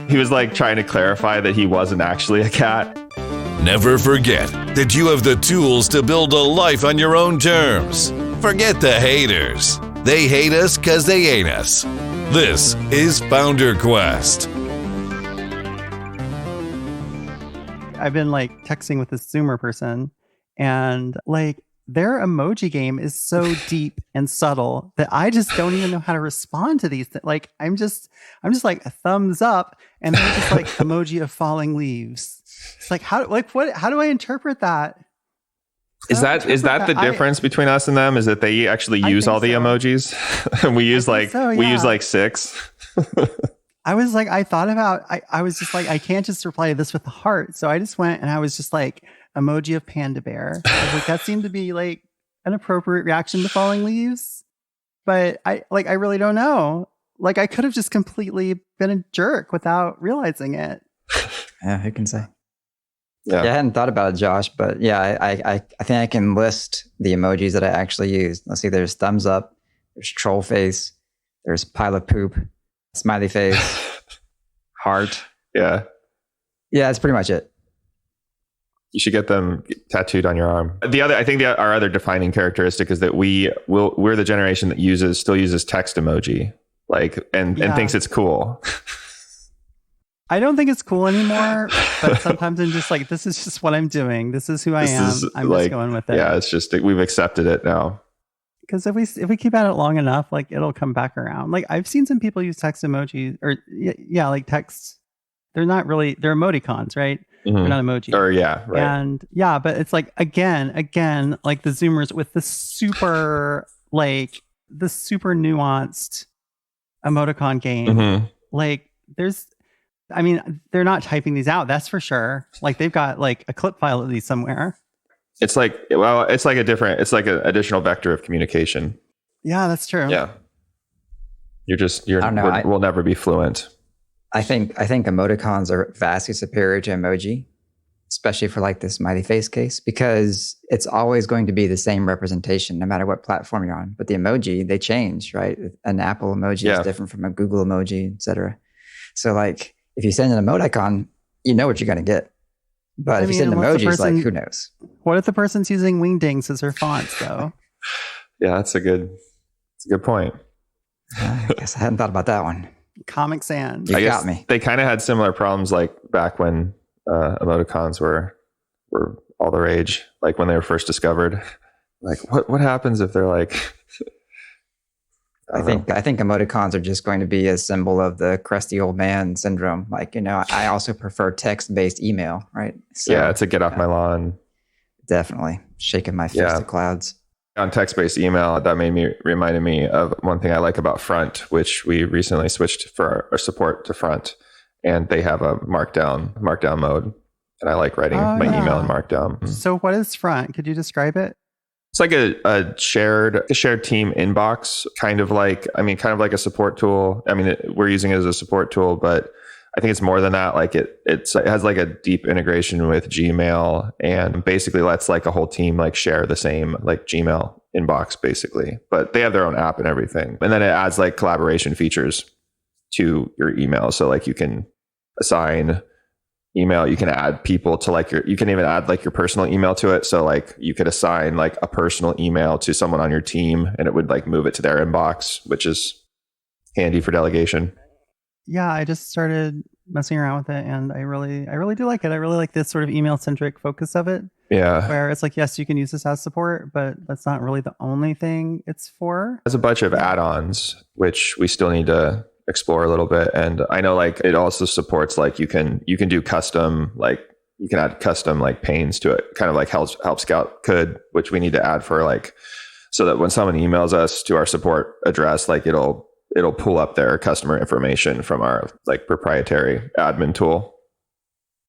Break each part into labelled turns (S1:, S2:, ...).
S1: He was like trying to clarify that he wasn't actually a cat.
S2: Never forget that you have the tools to build a life on your own terms. Forget the haters. They hate us because they ain't us. This is FounderQuest.
S3: I've been like texting with this Zoomer person, and like their emoji game is so deep and subtle that I just don't even know how to respond to these. Like I'm just like a thumbs up, and they're just like emoji of falling leaves. It's like how do I interpret that?
S1: Is that the difference between us and them? Is that they actually use all the emojis, and we use we use like 6.
S3: I was like, I was just like, I can't just reply to this with the heart. So I just went and I was just like, emoji of panda bear. I was like, that seemed to be like an appropriate reaction to falling leaves. But I really don't know. Like I could have just completely been a jerk without realizing it.
S4: Yeah, who can say?
S1: Yeah.
S4: I hadn't thought about it, Josh, but yeah, I think I can list the emojis that I actually use. Let's see, there's thumbs up, there's troll face, there's pile of poop, smiley face, heart.
S1: Yeah.
S4: Yeah, that's pretty much it.
S1: You should get them tattooed on your arm. Our other defining characteristic is that we're the generation that still uses text emoji, and thinks it's cool.
S3: I don't think it's cool anymore, but sometimes I'm just like, this is just what I'm doing. This is who I am. I'm just going with it.
S1: Yeah, it's just we've accepted it now.
S3: Because if we keep at it long enough, like it'll come back around. Like I've seen some people use text emojis like text. They're emoticons, right? Mm-hmm. They're not emoji.
S1: Or yeah, right.
S3: And yeah, but it's like again, like the Zoomers with the super nuanced emoticon game. Mm-hmm. Like they're not typing these out. That's for sure. Like they've got like a clip file of these somewhere.
S1: It's like an additional vector of communication.
S3: Yeah, that's true.
S1: Yeah. We'll never be fluent.
S4: I think emoticons are vastly superior to emoji, especially for like this smiley face case, because it's always going to be the same representation no matter what platform you're on. But the emoji, they change, right? An Apple emoji is different from a Google emoji, etc. So like if you send an emoticon, you know what you're going to get. But if you send emojis, like who knows? What
S3: if the person's using wingdings as their fonts, though?
S1: Yeah, that's a good point.
S4: I guess I hadn't thought about that one.
S3: Comic Sans.
S4: You got me.
S1: They kind of had similar problems like back when emoticons were all the rage, like when they were first discovered. Like what happens if they're like
S4: I think emoticons are just going to be a symbol of the crusty old man syndrome. Like, I also prefer text-based email, right? So,
S1: yeah, it's a get off my lawn.
S4: Definitely. Shaking my fist at clouds.
S1: On text-based email, that reminded me of one thing I like about Front, which we recently switched for our support to Front, and they have a markdown mode, and I like writing my email in Markdown.
S3: So what is Front? Could you describe it?
S1: It's like a shared team inbox, kind of like a support tool. I mean, we're using it as a support tool, but I think it's more than that. Like it has like a deep integration with Gmail, and basically lets like a whole team like share the same like Gmail inbox basically, but they have their own app and everything. And then it adds like collaboration features to your email. So like you can assign email, you can add people to you can even add like your personal email to it. So like you could assign like a personal email to someone on your team, and it would like move it to their inbox, which is handy for delegation.
S3: Yeah, I just started messing around with it, and I really do like it. I really like this sort of email centric focus of it.
S1: Yeah.
S3: Where it's like, yes, you can use this as support, but that's not really the only thing it's for.
S1: There's a bunch of add-ons, which we still need to explore a little bit. And I know like it also supports like you can do custom, like you can add custom like panes to it, kind of like Help Scout could, which we need to add for like, so that when someone emails us to our support address, like it'll pull up their customer information from our like proprietary admin tool.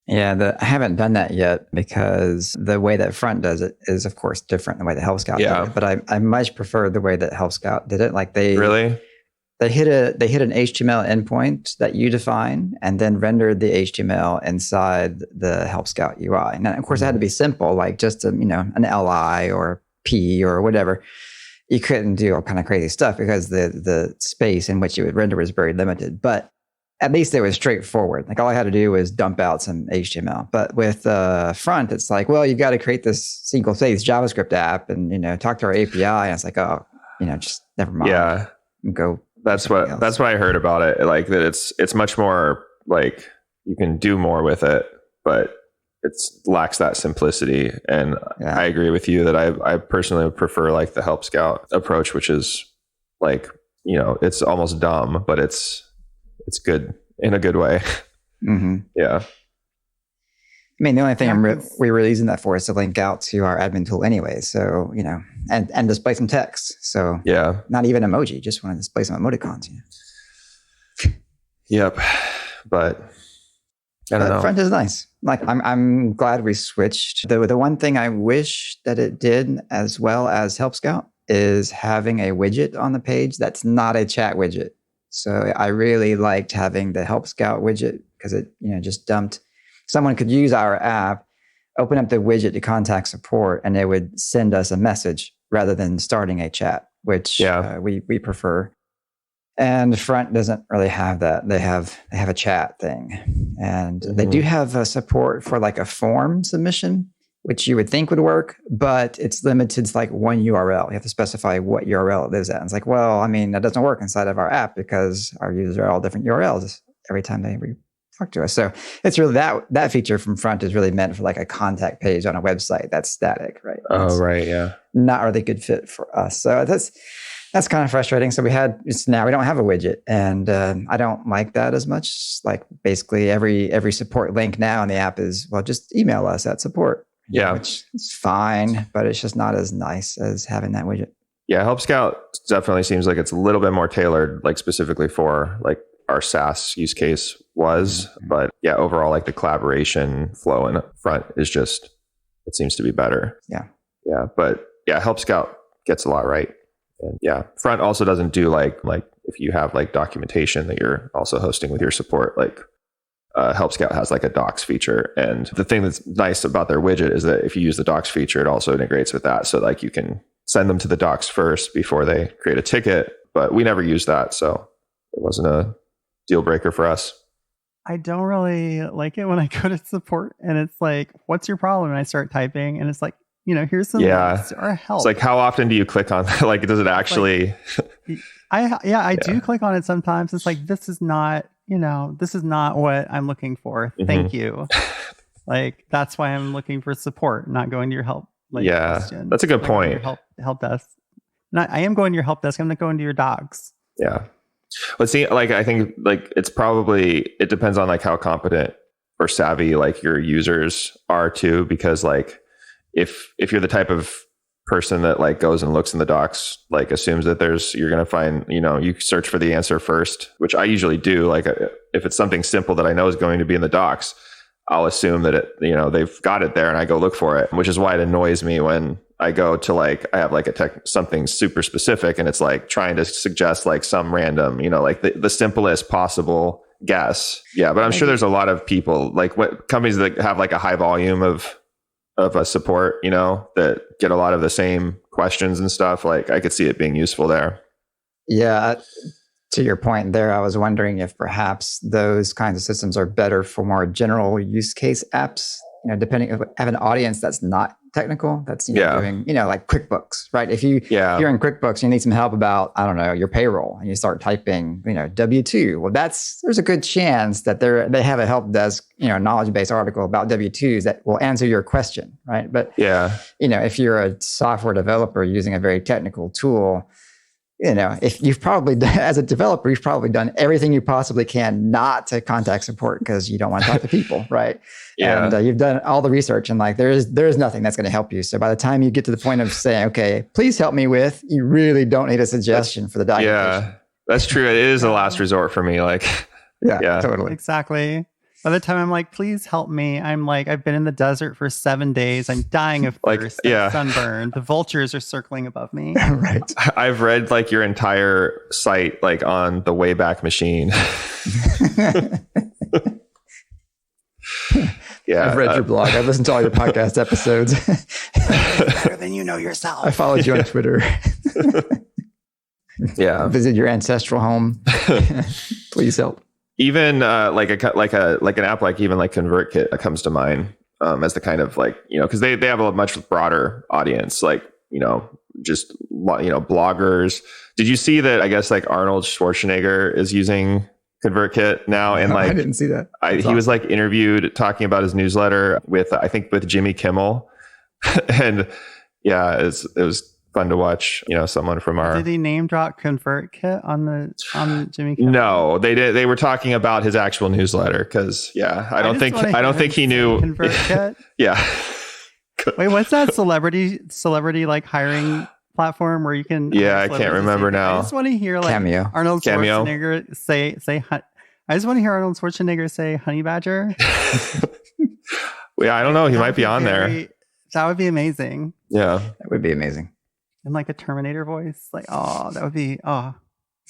S4: Yeah, I haven't done that yet because the way that Front does it is, of course, different than the way that Help Scout did it. But I much prefer the way that Help Scout did it. Like they hit an HTML endpoint that you define, and then rendered the HTML inside the Help Scout UI. Now, of course, it had to be simple, like just an LI or P or whatever. You couldn't do all kind of crazy stuff because the space in which you would render was very limited. But at least it was straightforward. Like all I had to do was dump out some HTML. But with front, it's like, well, you've got to create this SQL-based JavaScript app and, talk to our API. And it's like, oh, just never mind.
S1: Yeah.
S4: Go.
S1: That's what I heard about it. Like that it's much more like you can do more with it, but it lacks that simplicity. And I agree with you that I personally prefer like the Help Scout approach, which is like, it's almost dumb, but it's good in a good way.
S4: Mm-hmm.
S1: Yeah.
S4: I mean, the only thing we were using that for is to link out to our admin tool anyway. So, and display some text. So
S1: yeah,
S4: not even emoji, just want to display some emoticons.
S1: Yep. But I don't know.
S4: Front is nice. Like I'm glad we switched. The one thing I wish that it did as well as Help Scout is having a widget on the page that's not a chat widget. So I really liked having the Help Scout widget because it, just dumped. Someone could use our app, open up the widget to contact support, and it would send us a message rather than starting a chat, which we prefer. And Front doesn't really have that. They have a chat thing, and they do have a support for like a form submission, which you would think would work, but it's limited to like one URL. You have to specify what URL it lives at. And it's like, well, I mean, that doesn't work inside of our app because our users are all different URLs every time they talk to us. So it's really that feature from Front is really meant for like a contact page on a website that's static, right?
S1: Oh, right, yeah.
S4: Not really good fit for us. So that's kind of frustrating. So now we don't have a widget, and I don't like that as much. Like basically every support link now in the app is, well, just email us at support.
S1: Yeah,
S4: which is fine, but it's just not as nice as having that widget.
S1: Yeah, Help Scout definitely seems like it's a little bit more tailored, like specifically for like our SaaS use case was. Mm-hmm. But yeah, overall, like the collaboration flow in Front is just, it seems to be better.
S4: Yeah.
S1: Yeah. But yeah, Help Scout gets a lot right. And yeah, Front also doesn't do like if you have like documentation that you're also hosting with your support, like Help Scout has like a docs feature. And the thing that's nice about their widget is that if you use the docs feature, it also integrates with that. So like you can send them to the docs first before they create a ticket, but we never used that. So it wasn't a deal breaker for us.
S3: I don't really like it when I go to support and it's like, what's your problem? And I start typing and it's like, here's some links or help.
S1: It's like, how often do you click on that? Like, does it actually?
S3: I do click on it sometimes. It's like, this is not what I'm looking for. Thank you. Like, that's why I'm looking for support, not going to your help. Question.
S1: That's a good point.
S3: Help desk. I am going to your help desk. I'm not going to your docs.
S1: Yeah. But see, like, I think like it depends on like how competent or savvy like your users are too, because like if you're the type of person that like goes and looks in the docs, like assumes that you're going to find, you search for the answer first, which I usually do. Like if it's something simple that I know is going to be in the docs, I'll assume that they've got it there and I go look for it, which is why it annoys me when I go to like, I have like something super specific and it's like trying to suggest like some random, like the simplest possible guess. Yeah. But I'm sure there's a lot of people, like what companies that have like a high volume of a support, that get a lot of the same questions and stuff. Like I could see it being useful there.
S4: Yeah. To your point there, I was wondering if perhaps those kinds of systems are better for more general use case apps, depending if have an audience that's not technical, that's doing, like QuickBooks, right? If you're in QuickBooks, you need some help about, I don't know, your payroll, and you start typing, W-2. Well, there's a good chance that they have a help desk, knowledge-based article about W-2s that will answer your question, right? But if you're a software developer using a very technical tool, if you've probably done, as a developer, you've probably done everything you possibly can not to contact support because you don't want to talk to people, right? Yeah. And you've done all the research and like there is nothing that's going to help you. So by the time you get to the point of saying, okay, please help me with, you really don't need a suggestion for the documentation.
S1: Yeah, that's true. It is a last resort for me. Like,
S4: yeah, totally.
S3: Exactly. By the time I'm like, please help me. I'm like, I've been in the desert for 7 days. I'm dying of thirst, sunburn. The vultures are circling above me.
S4: Right.
S1: I've read like your entire site, like on the Wayback Machine.
S4: I've read your blog. I've listened to all your podcast episodes.
S3: Better than you know yourself.
S4: I followed you on Twitter.
S1: Yeah.
S4: Visit your ancestral home. Please help.
S1: Even like an app like even like ConvertKit comes to mind as the kind of like, because they have a much broader audience, like, just, bloggers. Did you see that? I guess like Arnold Schwarzenegger is using ConvertKit now, and like
S4: I didn't see that.
S1: He was like interviewed talking about his newsletter with Jimmy Kimmel, and yeah, it was fun to watch. Someone from our.
S3: Did he name drop ConvertKit on Jimmy Kimmel?
S1: No, they did. They were talking about his actual newsletter because I don't think he knew
S3: ConvertKit.
S1: Yeah.
S3: Wait, what's that celebrity like hiring platform where you can?
S1: Yeah, I can't remember now.
S3: I just want to hear like
S4: Cameo.
S3: Arnold Schwarzenegger say. I just want to hear Arnold Schwarzenegger say "honey badger."
S1: Yeah, I don't know. He might be on there.
S3: That would be amazing.
S1: Yeah,
S4: that would be amazing.
S3: In like a Terminator voice, like that would be.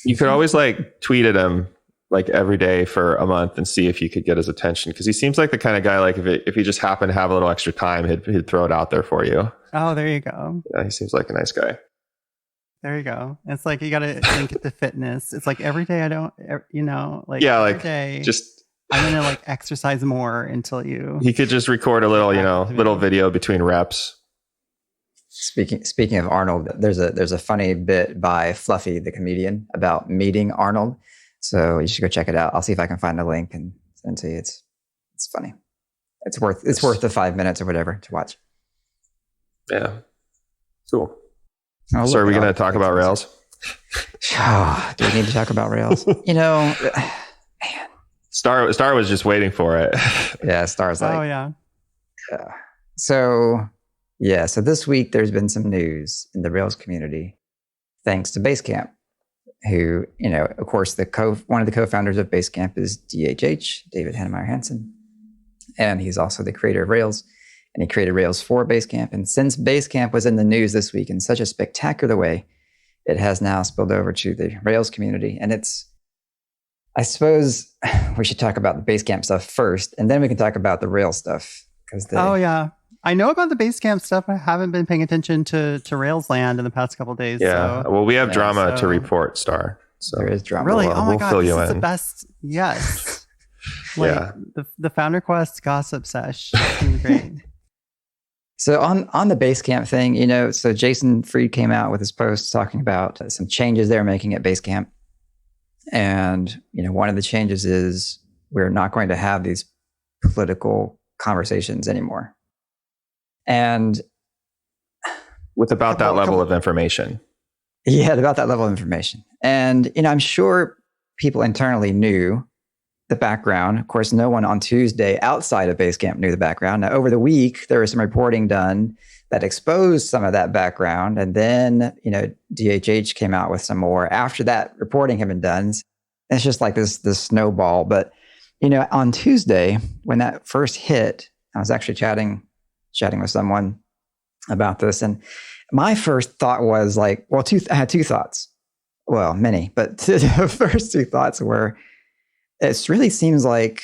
S1: You could always like tweet at him like every day for a month and see if you could get his attention, because he seems like the kind of guy like if he just happened to have a little extra time, he'd throw it out there for you.
S3: Oh, there you go.
S1: Yeah, he seems like a nice guy.
S3: There you go. It's like you got to link it to fitness. It's like every day every day
S1: just
S3: I'm gonna like exercise more until you.
S1: He could just record a little little video between reps.
S4: Speaking of Arnold, there's a funny bit by Fluffy the comedian about meeting Arnold. So you should go check it out. I'll see if I can find a link and send it to you. It's funny. It's worth the 5 minutes or whatever to watch.
S1: Yeah. Cool. So are we going to talk about Rails?
S4: Do we need to talk about Rails? Man.
S1: Star was just waiting for it.
S4: Yeah, Star's like.
S3: Oh yeah.
S4: Yeah. So this week there's been some news in the Rails community, thanks to Basecamp, who, of course, one of the co-founders of Basecamp is DHH, David Hannemeyer Hansen. And he's also the creator of Rails. And he created Rails for Basecamp. And since Basecamp was in the news this week in such a spectacular way, it has now spilled over to the Rails community. And I suppose we should talk about the Basecamp stuff first, and then we can talk about the Rails stuff.
S3: Oh, yeah. I know about the Basecamp stuff. I haven't been paying attention to Rails land in the past couple of days.
S1: Yeah.
S3: So.
S1: Well, we have drama to report, Star. So
S4: there is drama.
S3: Really? Oh my God.
S1: Fill
S3: this
S1: you
S3: is
S1: in.
S3: the best. Yes.
S1: Yeah.
S3: The FounderQuest gossip sesh. It's gonna be great.
S4: So on the Basecamp thing, so Jason Fried came out with his post talking about some changes they're making at Basecamp. And, one of the changes is we're not going to have these political conversations anymore. And
S1: with about that level of information.
S4: Yeah, about that level of information. And, I'm sure people internally knew the background. Of course, no one on Tuesday outside of Basecamp knew the background. Now, over the week, there was some reporting done that exposed some of that background. And then, DHH came out with some more after that reporting had been done. It's just like this snowball. But, on Tuesday, when that first hit, I was actually chatting with someone about this. And my first thought was like, I had two thoughts. Well, many, but the first two thoughts were, it really seems like,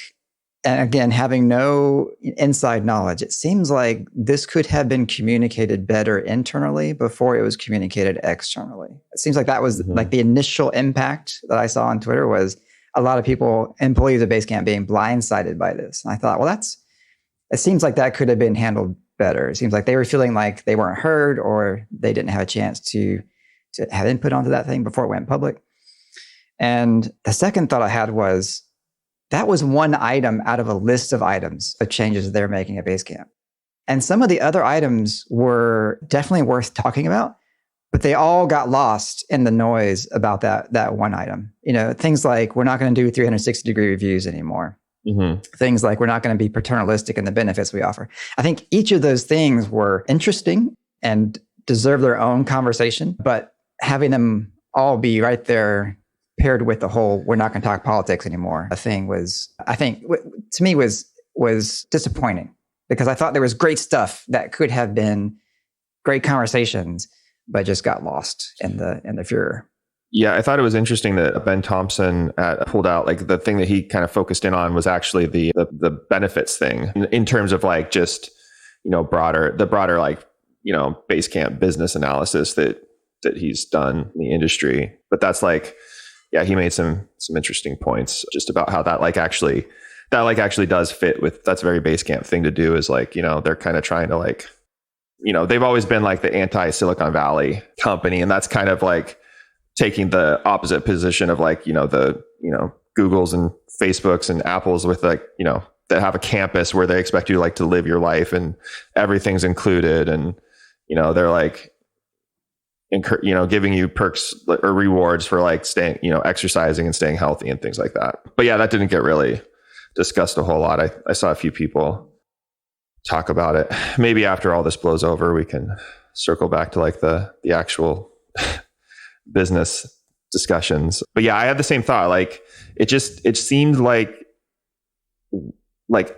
S4: and again, having no inside knowledge, it seems like this could have been communicated better internally before it was communicated externally. It seems like that was like the initial impact that I saw on Twitter was a lot of people, employees of Basecamp, being blindsided by this. And I thought, it seems like that could have been handled better. It seems like they were feeling like they weren't heard or they didn't have a chance to have input onto that thing before it went public. And the second thought I had was, that was one item out of a list of items of changes they're making at Basecamp. And some of the other items were definitely worth talking about, but they all got lost in the noise about that one item. Things like we're not going to do 360-degree reviews anymore. Mm-hmm. Things like we're not going to be paternalistic in the benefits we offer. I think each of those things were interesting and deserve their own conversation, but having them all be right there paired with the whole we're not going to talk politics anymore thing was, I think, to me was disappointing, because I thought there was great stuff that could have been great conversations, but just got lost in the furor.
S1: Yeah, I thought it was interesting that Ben Thompson pulled out, like, the thing that he kind of focused in on was actually the benefits thing in terms of like just, broader like, Basecamp business analysis that he's done in the industry. But that's like, yeah, he made some interesting points just about how that actually does fit with, that's a very Basecamp thing to do, is like, they're kind of trying to like, they've always been like the anti-Silicon Valley company. And that's kind of like taking the opposite position of like, the, Googles and Facebooks and Apples with like, that have a campus where they expect you like to live your life and everything's included. And, they're like, giving you perks or rewards for like staying, exercising and staying healthy and things like that. But yeah, that didn't get really discussed a whole lot. I saw a few people talk about it. Maybe after all this blows over, we can circle back to like the actual business discussions. But yeah, I had the same thought. Like it seemed like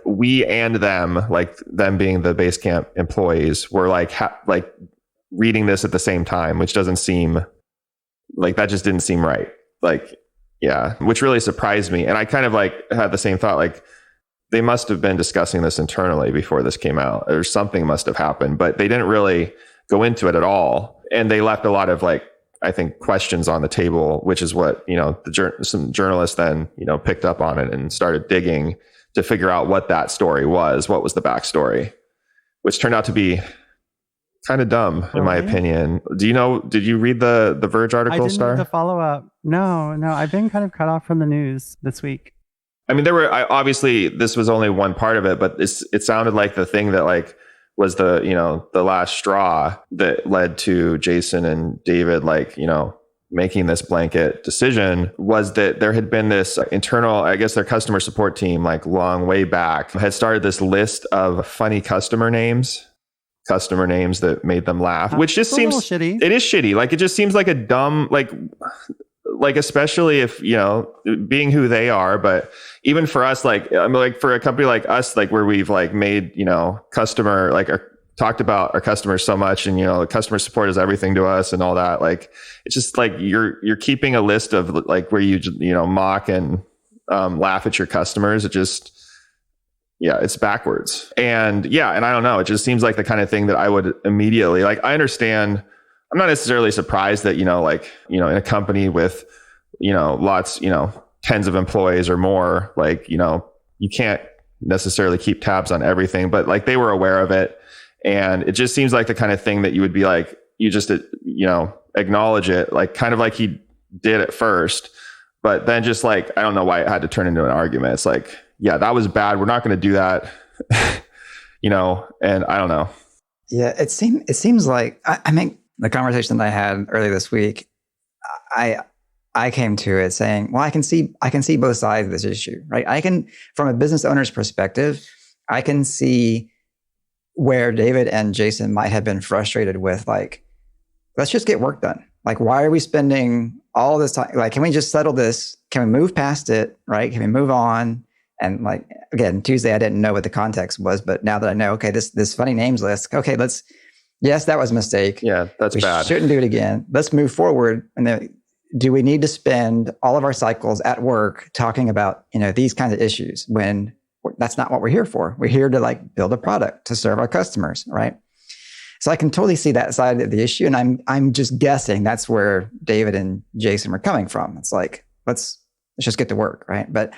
S1: we and them, like them being the Basecamp employees, were like reading this at the same time, which doesn't seem like, that just didn't seem right. Like, yeah, which really surprised me. And I kind of like had the same thought, like they must have been discussing this internally before this came out, or something must have happened, but they didn't really go into it at all. And they left a lot of like, I think, questions on the table, which is what, some journalists then, picked up on it and started digging to figure out what that story was. What was the backstory, which turned out to be kind of dumb, in my opinion. Did you read the Verge article,
S3: I didn't
S1: Star?
S3: read the follow-up. No, I've been kind of cut off from the news this week.
S1: I mean, obviously this was only one part of it, but it sounded like the thing that like was the last straw that led to Jason and David, like, making this blanket decision, was that there had been this internal, I guess their customer support team, like long way back, had started this list of funny customer names that made them laugh, which just seems
S3: shitty.
S1: It is shitty. Like, it just seems like a dumb, like especially if, being who they are, but even for us, like, I mean, like for a company like us, like where we've like made, customer, like talked about our customers so much, and, customer support is everything to us and all that. Like, it's just like, you're keeping a list of like where you, mock and laugh at your customers. It just, yeah, it's backwards. And yeah, and I don't know, it just seems like the kind of thing that I would immediately, like, I understand, I'm not necessarily surprised that, in a company with, lots, tens of employees or more, like, you can't necessarily keep tabs on everything, but like they were aware of it. And it just seems like the kind of thing that you would be like, you just, acknowledge it, like kind of like he did at first, but then just like, I don't know why it had to turn into an argument. It's like, yeah, that was bad. We're not going to do that, and I don't know.
S4: Yeah, it seems like, I mean, the conversation that I had earlier this week, I came to it saying, well, I can see both sides of this issue, right? I can, from a business owner's perspective, I can see where David and Jason might have been frustrated with, like, let's just get work done. Like, why are we spending all this time? Like, can we just settle this? Can we move past it, right? Can we move on? And like, again, Tuesday, I didn't know what the context was, but now that I know, okay, this funny names list, okay, yes, that was a mistake.
S1: Yeah, that's bad.
S4: We shouldn't do it again. Let's move forward. And then, do we need to spend all of our cycles at work talking about, these kinds of issues when that's not what we're here for? We're here to like build a product to serve our customers, right? So I can totally see that side of the issue. And I'm just guessing that's where David and Jason were coming from. It's like, let's just get to work, right? But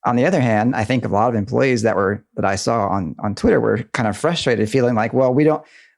S4: on the other hand, I think a lot of employees that I saw on Twitter were kind of frustrated, feeling like, well,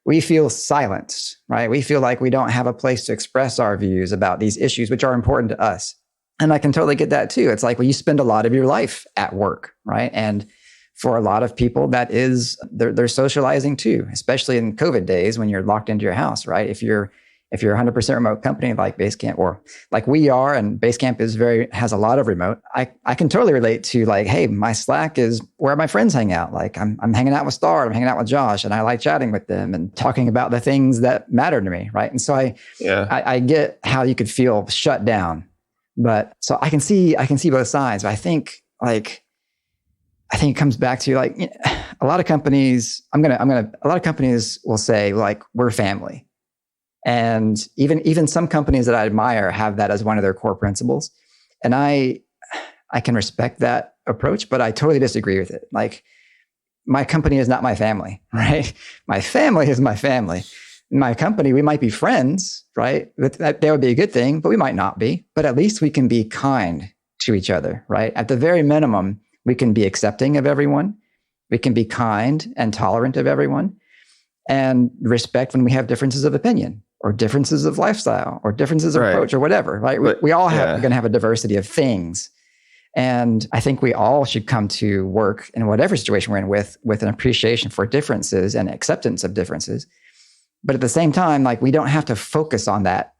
S4: we feel silenced, right? We feel like we don't have a place to express our views about these issues, which are important to us. And I can totally get that too. It's like, well, you spend a lot of your life at work, right? And for a lot of people, that is, they're socializing too, especially in COVID days when you're locked into your house, right? If you're a 100% remote company like Basecamp, or like we are, and Basecamp has a lot of remote, I can totally relate to like, hey, my Slack is where my friends hang out. Like I'm hanging out with Star, I'm hanging out with Josh, and I like chatting with them and talking about the things that matter to me, right? And so I get how you could feel shut down, but so I can see both sides. But I think it comes back to like, a lot of companies. A lot of companies will say like, we're family. And even some companies that I admire have that as one of their core principles. And I can respect that approach, but I totally disagree with it. Like, my company is not my family, right? My family is my family. In my company, we might be friends, right? That would be a good thing, but we might not be. But at least we can be kind to each other, right? At the very minimum, we can be accepting of everyone. We can be kind and tolerant of everyone and respect when we have differences of opinion or differences of lifestyle or differences of approach or whatever, right? We all are going to have a diversity of things. And I think we all should come to work in whatever situation we're in with an appreciation for differences and acceptance of differences. But at the same time, like, we don't have to focus on that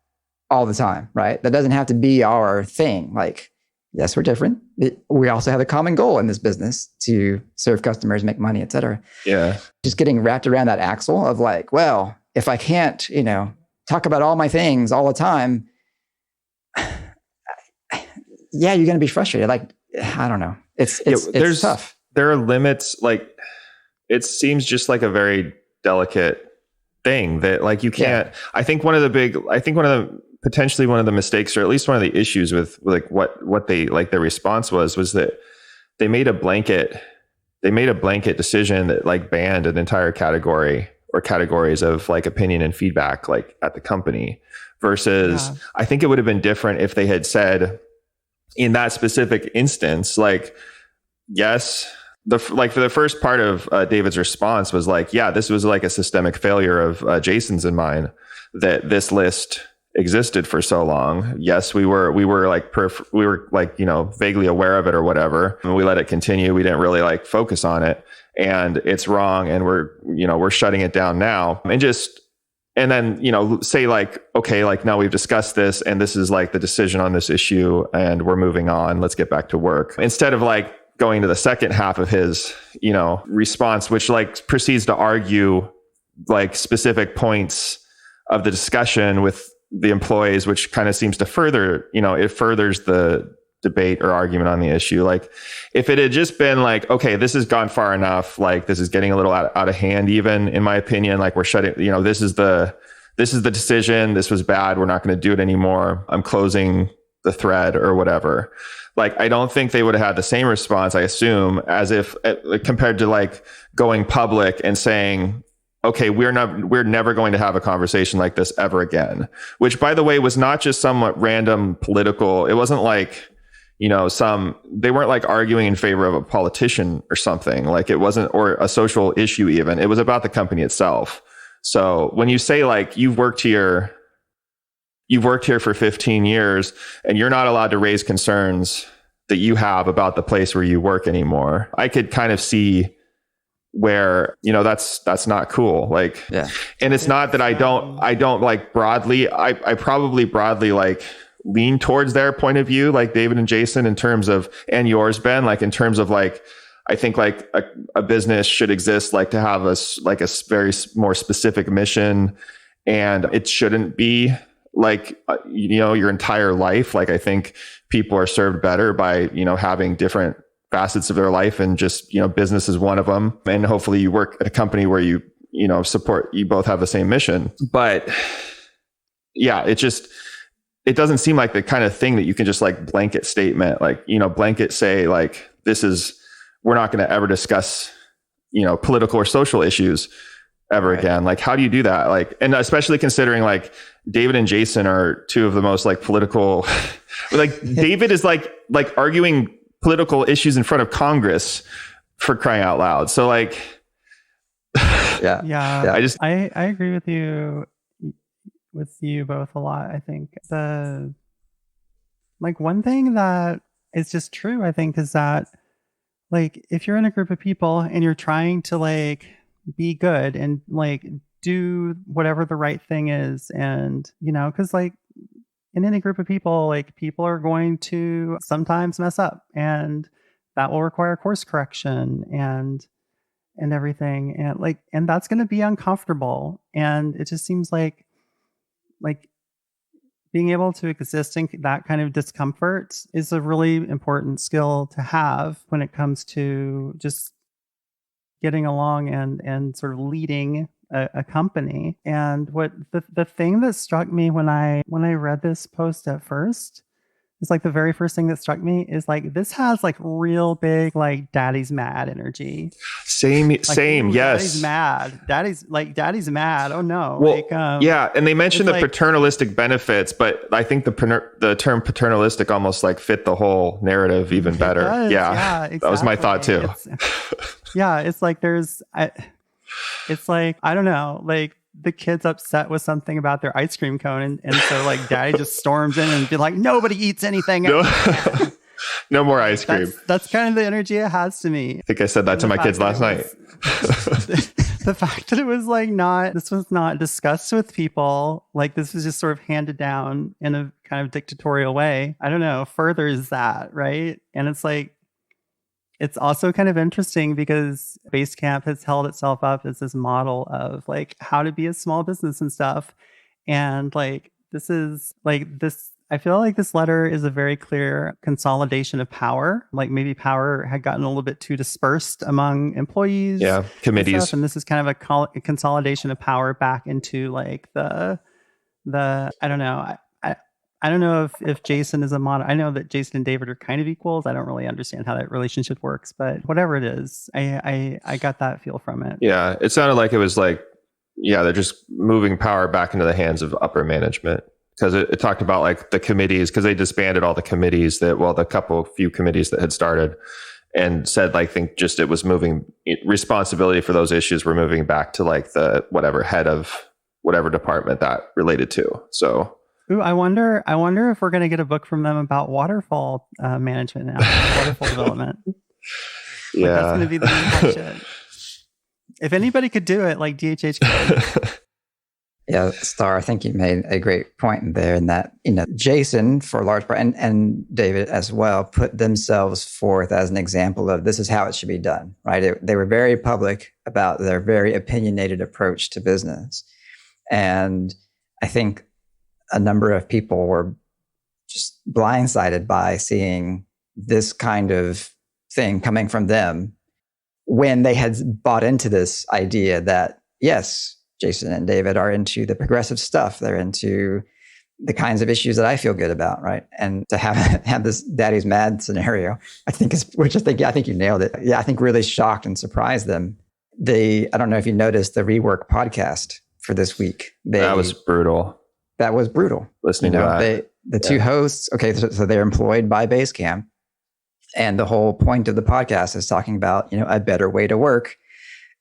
S4: all the time, right? That doesn't have to be our thing. Like, yes, we're different. We also have a common goal in this business to serve customers, make money, et cetera.
S1: Yeah.
S4: Just getting wrapped around that axle of like, well, if I can't, talk about all my things all the time, yeah, you're going to be frustrated. Like, I don't know. It's tough.
S1: There are limits. Like, it seems just like a very delicate thing that, like, you can't, potentially one of the mistakes, or at least one of the issues with like what they, like, their response was that they made a blanket decision that, like, banned an entire category or categories of, like, opinion and feedback, like, at the company, versus I think it would have been different if they had said in that specific instance, like, yes, for the first part of David's response was like, yeah, this was like a systemic failure of Jason's in mind, that this list existed for so long. Yes, we were vaguely aware of it or whatever, and we let it continue. We didn't really, like, focus on it, and it's wrong, and we're shutting it down now. And then, say, like, okay, like, now we've discussed this, and this is, like, the decision on this issue, and we're moving on. Let's get back to work. Instead of, like, going to the second half of his, response, which, like, proceeds to argue, like, specific points of the discussion with the employees, which kind of seems to further, it furthers the debate or argument on the issue. Like, if it had just been like, okay, this has gone far enough, like, this is getting a little out of hand, even in my opinion, like, we're shutting, this is the decision, this was bad, we're not going to do it anymore, I'm closing the thread or whatever. Like, I don't think they would have had the same response, I assume, as if compared to, like, going public and saying, okay, we're never going to have a conversation like this ever again, which, by the way, was not just somewhat random political. It wasn't like, they weren't, like, arguing in favor of a politician or something. Like, it wasn't, or a social issue even. It was about the company itself. So when you say, like, you've worked here for 15 years and you're not allowed to raise concerns that you have about the place where you work anymore, I could kind of see where, that's not cool. Like, yeah. And it's not that I don't like broadly, I probably broadly, like, lean towards their point of view, like David and Jason, in terms of, and yours, Ben, like, in terms of, like, I think, like, a business should exist, like, to have a very more specific mission, and it shouldn't be like, your entire life. Like, I think people are served better by, having different facets of their life, and just, business is one of them. And hopefully you work at a company where you both have the same mission. But yeah, it doesn't seem like the kind of thing that you can just, like, blanket statement, like, blanket say, like, we're not going to ever discuss, political or social issues ever again. Like, how do you do that? Like, and especially considering, like, David and Jason are two of the most, like, political, like, David is like arguing political issues in front of Congress, for crying out loud. So, like,
S3: yeah. I agree with you both a lot. I think one thing that is just true, I think, is that, like, if you're in a group of people and you're trying to, like, be good and, like, do whatever the right thing is, and, because, like, in any group of people, like, people are going to sometimes mess up, and that will require course correction and everything, and that's going to be uncomfortable. And it just seems like being able to exist in that kind of discomfort is a really important skill to have when it comes to just getting along and sort of leading a company. And what the thing that struck me when I read this post at first It's like the very first thing that struck me is like, this has like real big, like daddy's mad energy.
S1: Same.
S3: Like,
S1: Yes.
S3: Daddy's mad. Daddy's mad. Oh no.
S1: Well,
S3: like,
S1: yeah. And they mentioned the
S3: like,
S1: paternalistic benefits, but I think the term paternalistic almost like fit the whole narrative even better. Yeah. Exactly. That was my thought too.
S3: It's like it's like, I don't know, like the kid's upset with something about their ice cream cone. And so like daddy just storms in and be like, nobody eats anything.
S1: No more ice cream.
S3: That's kind of the energy it has to me.
S1: I think I said that to my kids last night.
S3: The fact that it was like this was not discussed with people. Like this was just sort of handed down in a kind of dictatorial way. I don't know, furthers that, right? And it's like, it's also kind of interesting because Basecamp has held itself up as this model of like how to be a small business and stuff. And like, this is like this, I feel like this letter is a very clear consolidation of power. Like maybe power had gotten a little bit too dispersed among employees.
S1: Yeah, committees.
S3: And this is kind of a consolidation of power back into like the I don't know. I don't know if Jason is a model. I know that Jason and David are kind of equals. I don't really understand how that relationship works, but whatever it is, I got that feel from it.
S1: Yeah, it sounded like it was like, yeah, they're just moving power back into the hands of upper management. Because it talked about like the committees, because they disbanded all the committees the few committees that had started, and said like, think just it was moving responsibility for those issues were moving back to like the whatever head of whatever department that related to. So.
S3: Ooh, I wonder if we're going to get a book from them about waterfall management now, waterfall development.
S1: Yeah,
S3: like, that's going to be the new shit. If anybody could do it, like DHH could.
S4: Yeah, Star, I think you made a great point there in that, Jason, for a large part, and David as well, put themselves forth as an example of this is how it should be done, right? They were very public about their very opinionated approach to business. And I think a number of people were just blindsided by seeing this kind of thing coming from them when they had bought into this idea that, yes, Jason and David are into the progressive stuff. They're into the kinds of issues that I feel good about, right? And to have this daddy's mad scenario, I think you nailed it. Yeah, I think really shocked and surprised them. I don't know if you noticed the Rework podcast for this week.
S1: That was brutal.
S4: That was brutal.
S1: Listening to that.
S4: The two hosts, okay, so they're employed by Basecamp. And the whole point of the podcast is talking about, a better way to work.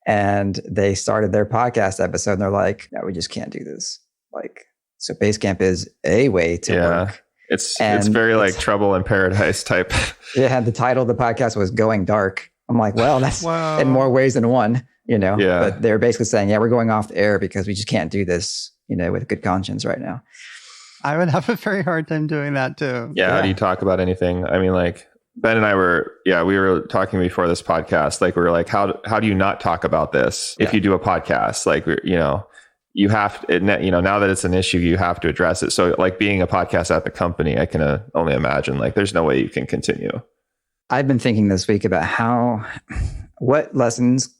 S4: And they started their podcast episode and they're like, no, we just can't do this. Like, so Basecamp is a way to work.
S1: It's very like Trouble in Paradise type.
S4: Yeah, the title of the podcast was Going Dark. I'm like, well, that's in more ways than one, Yeah. But they're basically saying, yeah, we're going off the air because we just can't do this, with good conscience right now.
S3: I would have a very hard time doing that too.
S1: Yeah. How do you talk about anything? I mean, like Ben and I we were talking before this podcast. Like we were like, how do you not talk about this if you do a podcast? Like, you have to, now that it's an issue, you have to address it. So like being a podcast at the company, I can only imagine like there's no way you can continue.
S4: I've been thinking this week about what lessons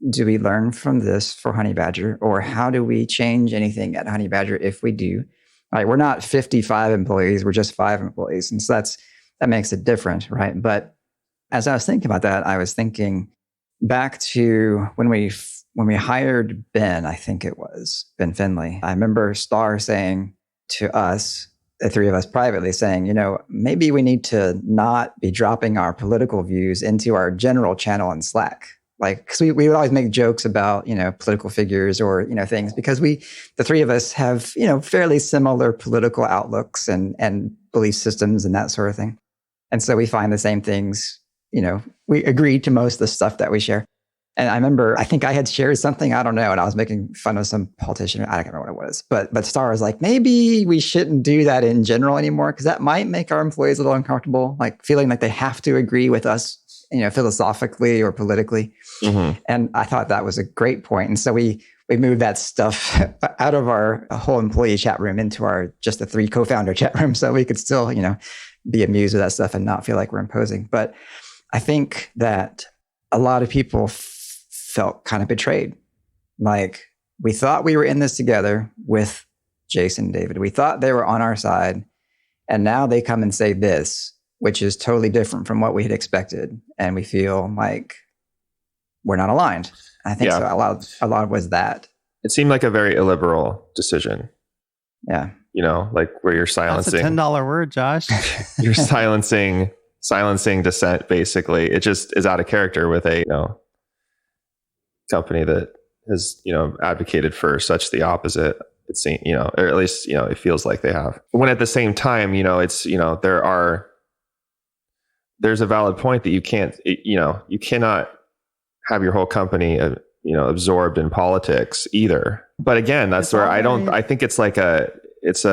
S4: do we learn from this for Honey Badger, or how do we change anything at Honey Badger if we do? All right, we're not 55 employees, we're just 5 employees. And so that makes it different, right? But as I was thinking about that, I was thinking back to when we hired Ben, I think it was Ben Finley. I remember Star saying to us, the three of us privately, saying, maybe we need to not be dropping our political views into our general channel in Slack. Like, because we would always make jokes about, political figures or, things, because the three of us have, fairly similar political outlooks and belief systems and that sort of thing. And so we find the same things, we agree to most of the stuff that we share. And I remember, I think I had shared something, I don't know, and I was making fun of some politician. I don't remember what it was, but Star was like, maybe we shouldn't do that in general anymore, because that might make our employees a little uncomfortable, like feeling like they have to agree with us, philosophically or politically. Mm-hmm. And I thought that was a great point. And so we moved that stuff out of our whole employee chat room into just the 3 co-founder chat room, so we could still, be amused with that stuff and not feel like we're imposing. But I think that a lot of people felt kind of betrayed. Like, we thought we were in this together with Jason and David. We thought they were on our side. And now they come and say this, which is totally different from what we had expected. And we feel like we're not aligned. I think so. A lot was that.
S1: It seemed like a very illiberal decision.
S4: Yeah.
S1: You know, like where you're silencing.
S3: That's a $10 word, Josh.
S1: You're silencing dissent, basically. It just is out of character with a, company that has, advocated for such the opposite. It seems, or at least, it feels like they have. When at the same time, it's, there's a valid point that you can't, you cannot have your whole company, absorbed in politics either. But again, that's where I think it's like it's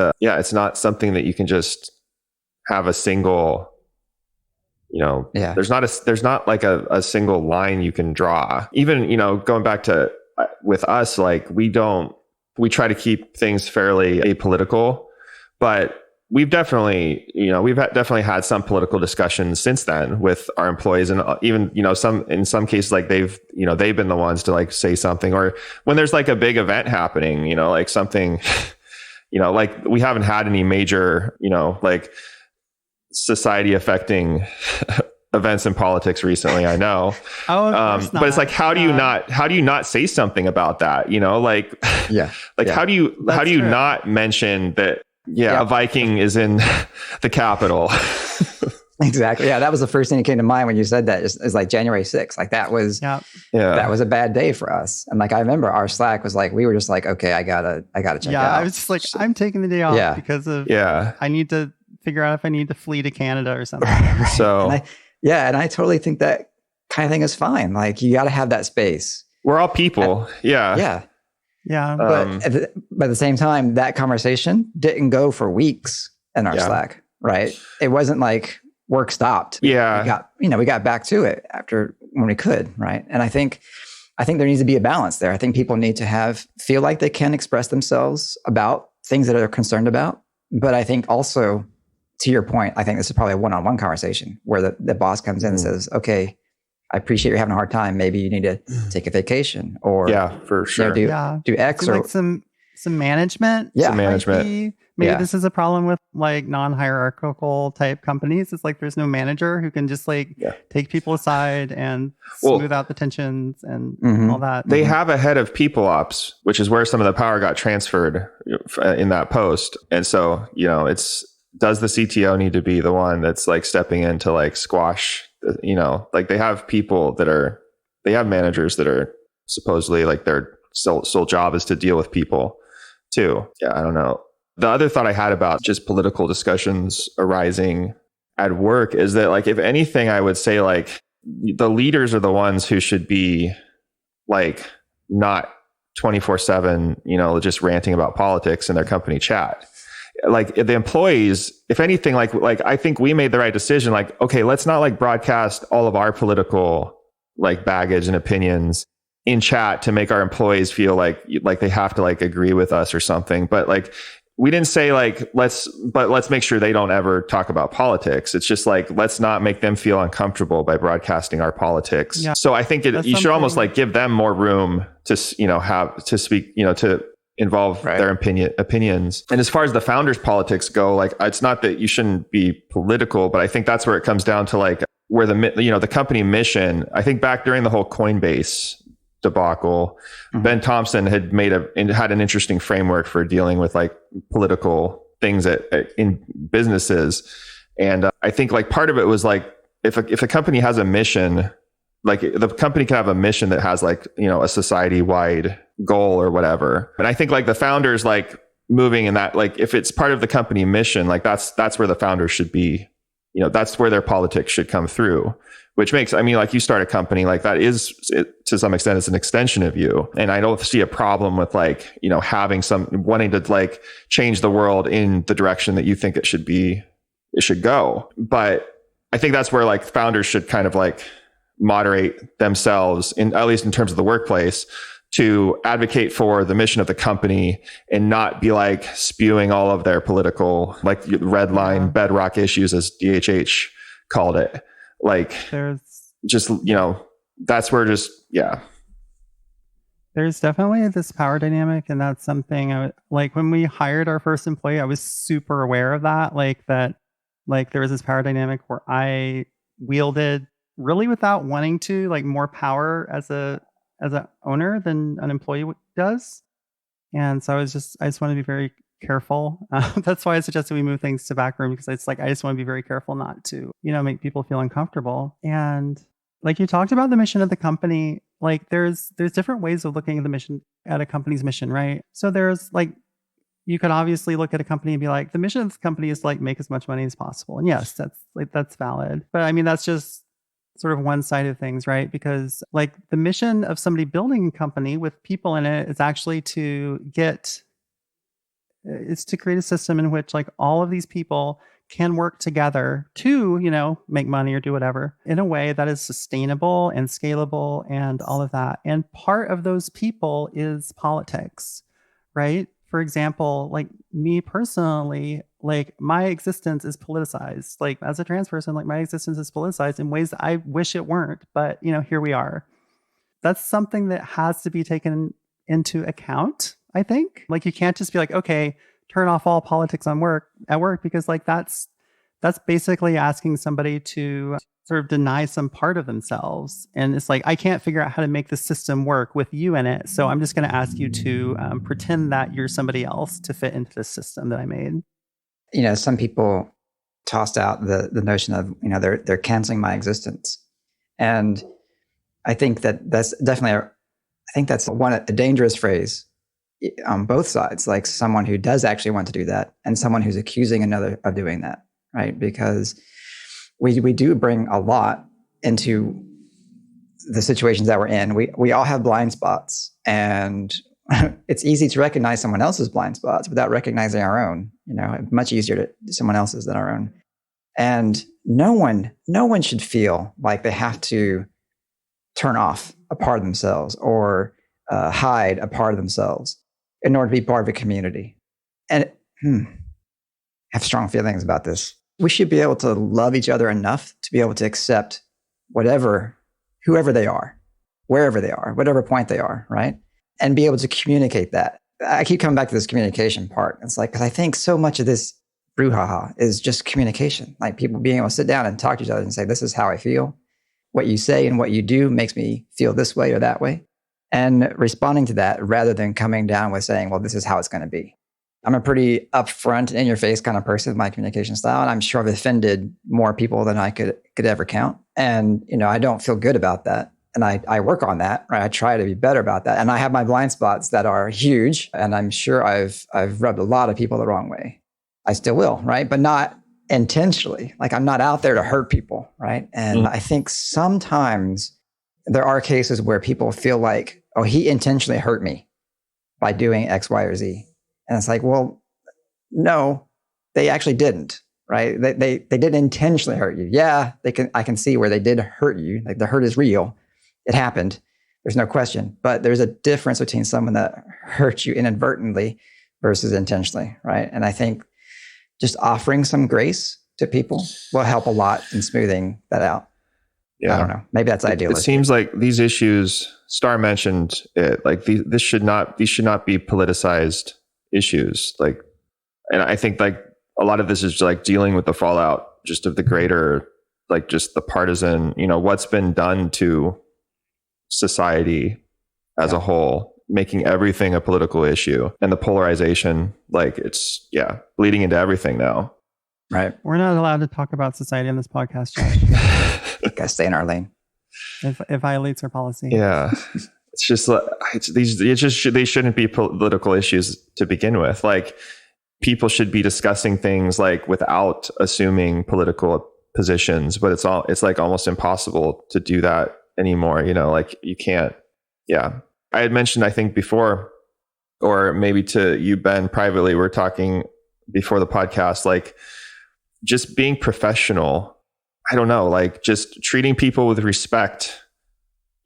S1: not something that you can just have a single, there's not like a single line you can draw. Even, going back to with us, like we try to keep things fairly apolitical, but we've definitely had some political discussions since then with our employees, and even, in some cases, like they've been the ones to like say something, or when there's like a big event happening, like something, like we haven't had any major, like society affecting events in politics recently, I know. But it's like, how do you not say something about that? How do you not mention that? A Viking is in the Capitol.
S4: Exactly. Yeah, that was the first thing that came to mind when you said that. It's like January 6th. Like that was that was a bad day for us. And like I remember our Slack was like, we were just like, okay, I gotta check out.
S3: Yeah, I was just like, I'm taking the day off because of I need to figure out if I need to flee to Canada or something.
S1: So
S4: and I totally think that kind of thing is fine. Like you got to have that space.
S1: We're all people.
S3: Yeah.
S4: But at the same time, that conversation didn't go for weeks in our Slack, right? It wasn't like work stopped. We got back to it after when we could, right? And I think there needs to be a balance there. I think people need to feel like they can express themselves about things that they're concerned about. But I think also, to your point, I think this is probably a one-on-one conversation where the boss comes in and says, okay, I appreciate you're having a hard time. Maybe you need to take a vacation, or
S1: for sure.
S4: Do X, or
S3: like some management.
S1: Some management.
S3: Maybe this is a problem with like non-hierarchical type companies. It's like there's no manager who can just like take people aside and smooth out the tensions and all that.
S1: They have a head of people ops, which is where some of the power got transferred in that post. And so, does the CTO need to be the one that's like stepping in to like squash, like they have they have managers that are supposedly like their sole job is to deal with people too. Yeah, I don't know. The other thought I had about just political discussions arising at work is that, like, if anything, I would say like the leaders are the ones who should be like not 24/7, just ranting about politics in their company chat. Like the employees, if anything, like I think we made the right decision. Like, okay, let's not like broadcast all of our political like baggage and opinions in chat to make our employees feel like they have to like agree with us or something. But like, we didn't say like, let's make sure they don't ever talk about politics. It's just like, let's not make them feel uncomfortable by broadcasting our politics. Yeah. So I think you should almost like give them more room to, have to speak, to involve their opinions. And as far as the founders' politics go, like, it's not that you shouldn't be political, but I think that's where it comes down to like where the company mission. I think back during the whole Coinbase debacle, Ben Thompson had had an interesting framework for dealing with like political things in businesses. And I think like part of it was like, if a company has a mission, like the company can have a mission that has like, a society-wide goal or whatever. And I think like the founders, like moving in that, like if it's part of the company mission, like that's where the founders should be, that's where their politics should come through, which makes, like you start a company, like that is to some extent, it's an extension of you. And I don't see a problem with like, having wanting to like change the world in the direction that you think it should go. But I think that's where like founders should kind of like moderate themselves at least in terms of the workplace, to advocate for the mission of the company and not be like spewing all of their political, like red line bedrock issues, as DHH called it. Like there's just, that's where
S3: There's definitely this power dynamic, and that's something like when we hired our first employee, I was super aware of that. Like there was this power dynamic where I wielded really without wanting to, like more power as a owner than an employee does. And so I just want to be very careful. That's why I suggested we move things to back room, because it's like I just want to be very careful not to, make people feel uncomfortable. And like you talked about the mission of the company, like there's different ways of looking at the mission, at a company's mission, right? So there's like, you could obviously look at a company and be like, the mission of the company is like make as much money as possible. And yes, that's valid. But I mean, that's just sort of one side of things, right? Because like the mission of somebody building a company with people in it is actually to create a system in which like all of these people can work together to, make money or do whatever in a way that is sustainable and scalable and all of that. And part of those people is politics, right? For example, like me personally, like my existence is politicized. Like as a trans person, like my existence is politicized in ways that I wish it weren't, but here we are. That's something that has to be taken into account, I think. Like you can't just be like, okay, turn off all politics at work, because like that's basically asking somebody to sort of deny some part of themselves. And it's like, I can't figure out how to make the system work with you in it. So I'm just going to ask you to pretend that you're somebody else to fit into the system that I made.
S4: Some people tossed out the notion of, they're canceling my existence. And I think that's definitely, a dangerous phrase on both sides, like someone who does actually want to do that and someone who's accusing another of doing that, right? Because we do bring a lot into the situations that we're in. We all have blind spots, and it's easy to recognize someone else's blind spots without recognizing our own. Much easier to someone else's than our own. And no one should feel like they have to turn off a part of themselves or hide a part of themselves in order to be part of a community. And I have strong feelings about this. We should be able to love each other enough to be able to accept whoever they are, wherever they are, whatever point they are, right? And be able to communicate that. I keep coming back to this communication part. It's like, because I think so much of this brouhaha is just communication. Like people being able to sit down and talk to each other and say, this is how I feel. What you say and what you do makes me feel this way or that way. And responding to that rather than coming down with saying, well, this is how it's going to be. I'm a pretty upfront, in your face kind of person with my communication style. And I'm sure I've offended more people than I could ever count. And, I don't feel good about that. And I work on that, right? I try to be better about that. And I have my blind spots that are huge. And I'm sure I've rubbed a lot of people the wrong way. I still will, right? But not intentionally. Like I'm not out there to hurt people, right? And I think sometimes there are cases where people feel like, oh, he intentionally hurt me by doing X, Y, or Z. And it's like, well, no, they actually didn't, right? They didn't intentionally hurt you. Yeah, I can see where they did hurt you. Like the hurt is real. It happened. There's no question. But there's a difference between someone that hurt you inadvertently versus intentionally, right? And I think just offering some grace to people will help a lot in smoothing that out. Yeah. I don't know. Maybe that's idealistic.
S1: It seems like these issues, Star mentioned it, like these should not be politicized issues. Like, and I think like a lot of this is like dealing with the fallout just of the greater, like just the partisan, what's been done to society as a whole, making everything a political issue, and the polarization, like it's bleeding into everything now.
S4: Right.
S3: We're not allowed to talk about society on this podcast, Josh.
S4: Gotta stay in our lane.
S3: It violates our policy.
S1: Yeah. It's just like they shouldn't be political issues to begin with. Like people should be discussing things like without assuming political positions, but it's like almost impossible to do that anymore. Like you can't. Yeah. I had mentioned, I think before, or maybe to you, Ben, privately, we're talking before the podcast, like just being professional. I don't know, like just treating people with respect.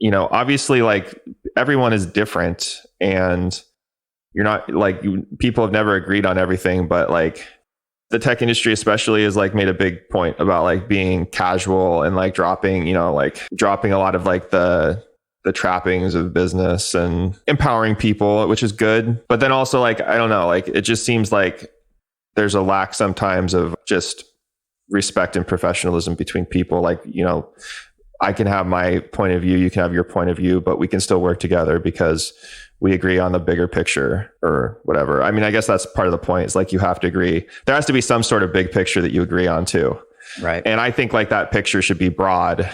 S1: Obviously, like everyone is different, and you're not like people have never agreed on everything, but like the tech industry especially has like made a big point about like being casual and like dropping a lot of like the the trappings of business and empowering people, which is good. But then also like, I don't know, like it just seems like there's a lack sometimes of just respect and professionalism between people. Like, you know, I can have my point of view, you can have your point of view, but we can still work together because we agree on the bigger picture or whatever. I mean, I guess that's part of the point. It's like you have to agree. There has to be some sort of big picture that you agree on too.
S4: Right.
S1: And I think like that picture should be broad,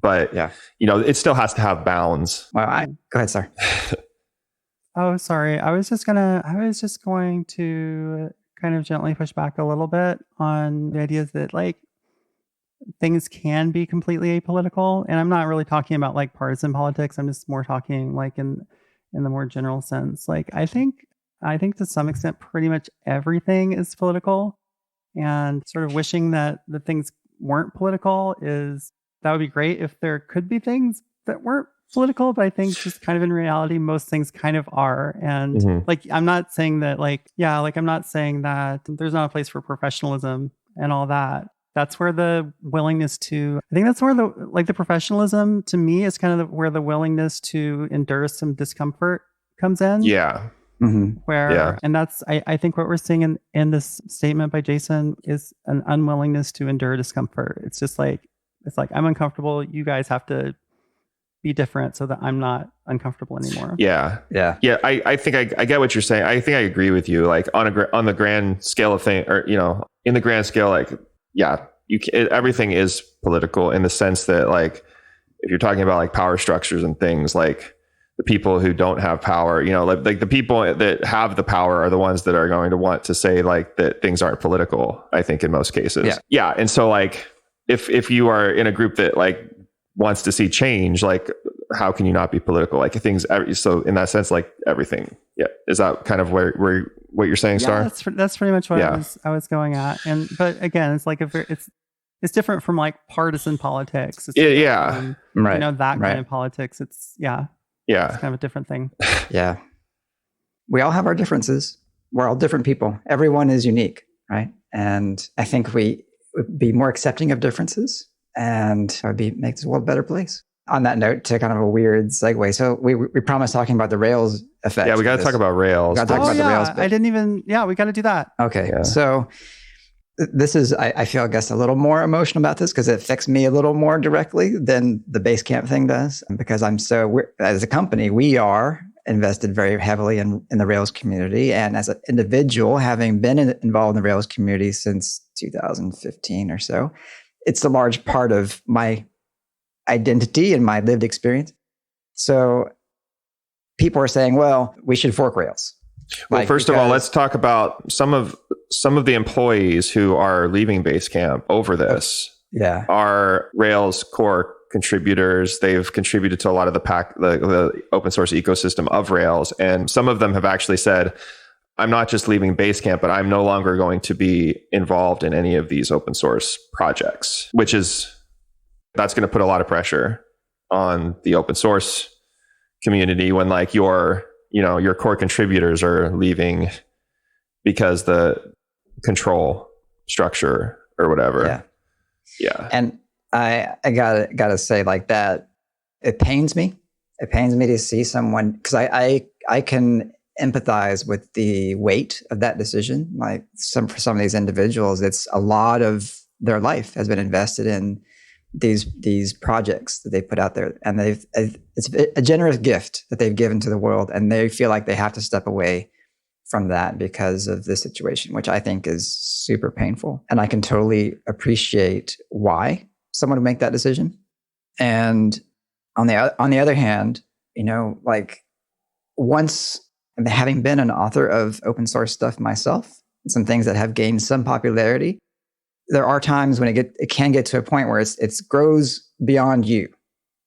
S1: but you know, it still has to have bounds.
S4: Well, go ahead, sir.
S3: Oh, sorry. I was just going to kind of gently push back a little bit on the ideas that like things can be completely apolitical. And I'm not really talking about like partisan politics. I'm just more talking like in the more general sense. Like I think to some extent pretty much everything is political, and sort of wishing that the things weren't political that would be great if there could be things that weren't political, but I think just kind of in reality most things kind of are. And like I'm not saying that I'm not saying that there's not a place for professionalism and all that. That's where the willingness to, I think that's where the professionalism to me is kind of where the willingness to endure some discomfort comes in.
S1: Yeah.
S3: And that's, I think what we're seeing in this statement by Jason is an unwillingness to endure discomfort. It's just like, I'm uncomfortable. You guys have to be different so that I'm not uncomfortable anymore.
S1: Yeah. I think I get what you're saying. I think I agree with you. Like on the grand scale of thing, or, you know, in the grand scale, like, yeah, everything is political in the sense that like, if you're talking about like power structures and things, like the people who don't have power, you know, like the people that have the power are the ones that are going to want to say like that things aren't political, I think in most cases. Yeah. And so like, if you are in a group that like wants to see change, like how can you not be political? Like things. So in that sense, like everything. Yeah. Is that kind of where what you're saying, Star?
S3: That's pretty much what I was going at. But again, it's like it's different from like partisan politics. It's
S1: right.
S3: You know, that kind of politics. It's it's kind of a different thing.
S4: Yeah. We all have our differences. We're all different people. Everyone is unique, right? And I think we would be more accepting of differences, and it would make this world a better place. On that note, to kind of a weird segue. So we promised talking about the Rails effect.
S1: Yeah, we got to talk about Rails.
S3: The Rails bit. I didn't even, we got to do that.
S4: Okay. Yeah. So this is, I feel, I guess, a little more emotional about this because it affects me a little more directly than the Basecamp thing does. Because as a company, we are invested very heavily in the Rails community. And as an individual, having been involved in the Rails community since 2015 or so, it's a large part of my identity and my lived experience. So people are saying, well, we should fork Rails.
S1: Well, first of all, let's talk about some of the employees who are leaving Basecamp over this.
S4: Yeah.
S1: Are Rails core contributors. They've contributed to a lot of the open source ecosystem of Rails. And some of them have actually said, I'm not just leaving Basecamp, but I'm no longer going to be involved in any of these open source projects, that's going to put a lot of pressure on the open source community when like your core contributors are leaving because the control structure or whatever. Yeah.
S4: And I gotta say, like, that, it pains me. It pains me to see someone, because I can empathize with the weight of that decision. Like for some of these individuals, it's a lot of their life has been invested in these projects that they put out there, and it's a generous gift that they've given to the world, and they feel like they have to step away from that because of this situation, which I think is super painful. And I can totally appreciate why someone would make that decision. And on the other hand, like, once having been an author of open source stuff myself, some things that have gained some popularity, there are times when it can get to a point where it grows beyond you,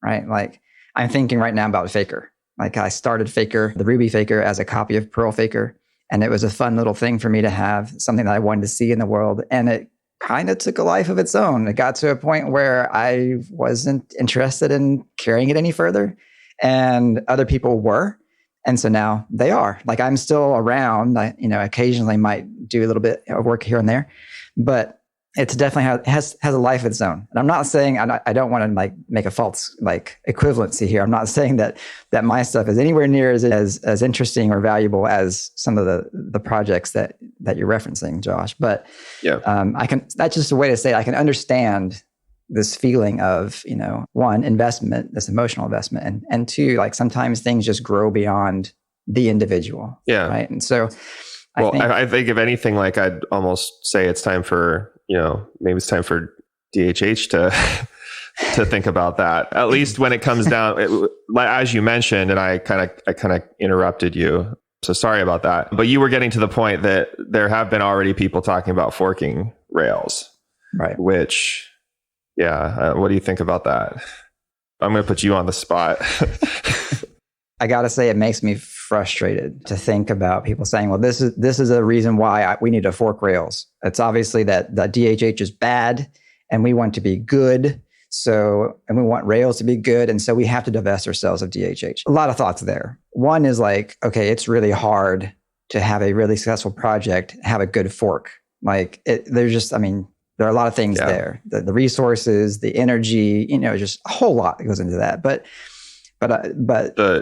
S4: right? Like, I'm thinking right now about Faker. Like, I started Faker, the Ruby Faker, as a copy of Perl Faker, and it was a fun little thing for me to have, something that I wanted to see in the world, and it kind of took a life of its own. It got to a point where I wasn't interested in carrying it any further, and other people were. And so now they are. Like, I'm still around. I, occasionally might do a little bit of work here and there, but it's definitely has a life of its own. And I'm not saying, I don't want to like make a false like equivalency here. I'm not saying that my stuff is anywhere near as interesting or valuable as some of the projects that you're referencing, Josh. But that's just a way to say I can understand this feeling of, one, investment, this emotional investment, and two, like sometimes things just grow beyond the individual.
S1: Yeah.
S4: Right. And so
S1: I think if anything, like I'd almost say it's time for, maybe it's time for DHH to think about that, at least when it comes down, as you mentioned, and I kind of interrupted you. So sorry about that. But you were getting to the point that there have been already people talking about forking Rails.
S4: Right.
S1: Which, what do you think about that? I'm going to put you on the spot.
S4: I got to say, it makes me frustrated to think about people saying, well, this is a reason why we need to fork Rails. It's obviously that the DHH is bad and we want to be good. And we want Rails to be good. And so we have to divest ourselves of DHH. A lot of thoughts there. One is like, okay, it's really hard to have a really successful project, have a good fork. Like there are a lot of things there, the resources, the energy, just a whole lot that goes into that. But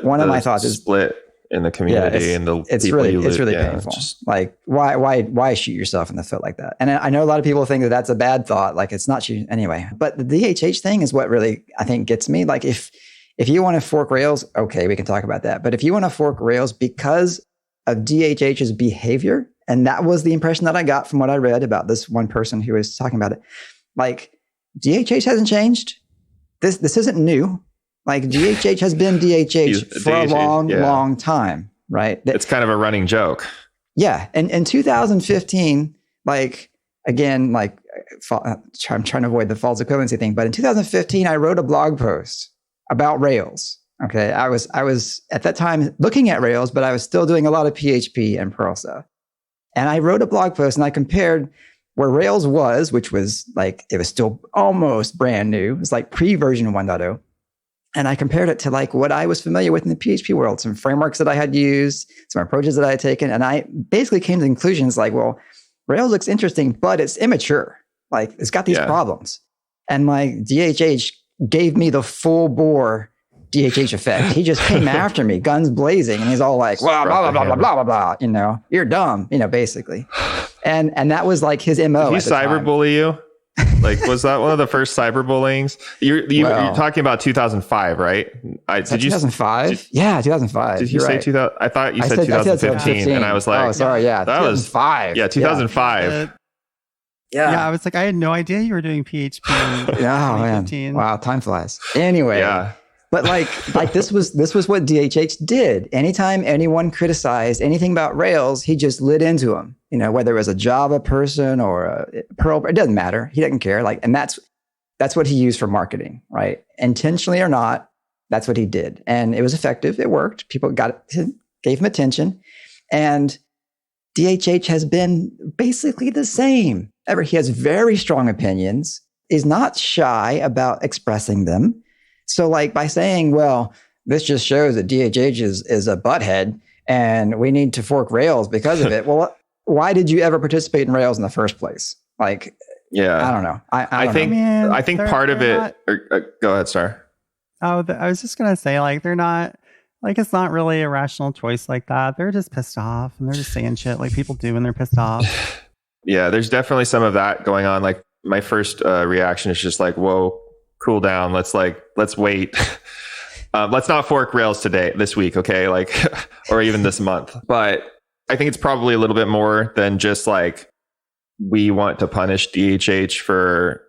S4: one of my thoughts is
S1: split in the community and the
S4: it's
S1: people
S4: really painful. Like why shoot yourself in the foot like that? And I know a lot of people think that that's a bad thought. Like it's not shooting anyway. But the DHH thing is what really I think gets me. Like if you want to fork Rails, okay, we can talk about that. But if you want to fork Rails because of DHH's behavior, and that was the impression that I got from what I read about this one person who was talking about it, like DHH hasn't changed. This isn't new. Like DHH has been DHH for a long time, right?
S1: It's kind of a running joke.
S4: Yeah. And in 2015, like, again, like I'm trying to avoid the false equivalency thing, but in 2015, I wrote a blog post about Rails. Okay. I was at that time looking at Rails, but I was still doing a lot of PHP and Perl stuff. And I wrote a blog post and I compared where Rails was, which was like, it was still almost brand new. It was like pre-version 1.0. And I compared it to like what I was familiar with in the PHP world, some frameworks that I had used, some approaches that I had taken. And I basically came to conclusions like, well, Rails looks interesting, but it's immature. Like it's got these problems. And like DHH gave me the full bore DHH effect. He just came after me, guns blazing. And he's all like, blah, blah, blah, blah, blah, blah, blah, you're dumb, basically. And that was like his MO.
S1: Did he cyberbully you? Like, was that one of the first cyberbullying? You're talking about 2005, right?
S4: Did you 2005? Yeah, 2005.
S1: Did you say 2000? I thought you said 2015, and I was like,
S4: oh, sorry, yeah, that 2005.
S1: Was 2005.
S3: Yeah, I was like, I had no idea you were doing PHP in 2015.
S4: Man. Wow, time flies. Anyway, but like this was what DHH did. Anytime anyone criticized anything about Rails, he just lit into them. Whether it was a Java person or a Perl, it doesn't matter. He doesn't care. Like, and that's what he used for marketing, right? Intentionally or not, that's what he did, and it was effective. It worked. People gave him attention, and DHH has been basically the same ever. He has very strong opinions. Is not shy about expressing them. So, like by saying, well, this just shows that DHH is a butthead, and we need to fork Rails because of it. Well, why did you ever participate in Rails in the first place? Like, I don't know. I
S1: think part of it. Go ahead, Star.
S3: Oh, I was just gonna say, like, they're not. Like, it's not really a rational choice like that. They're just pissed off, and they're just saying shit like people do when they're pissed off.
S1: Yeah, there's definitely some of that going on. Like, my first reaction is just like, whoa, cool down. Let's wait. Let's not fork Rails this week, okay? Like, or even this month. But I think it's probably a little bit more than just like, we want to punish DHH for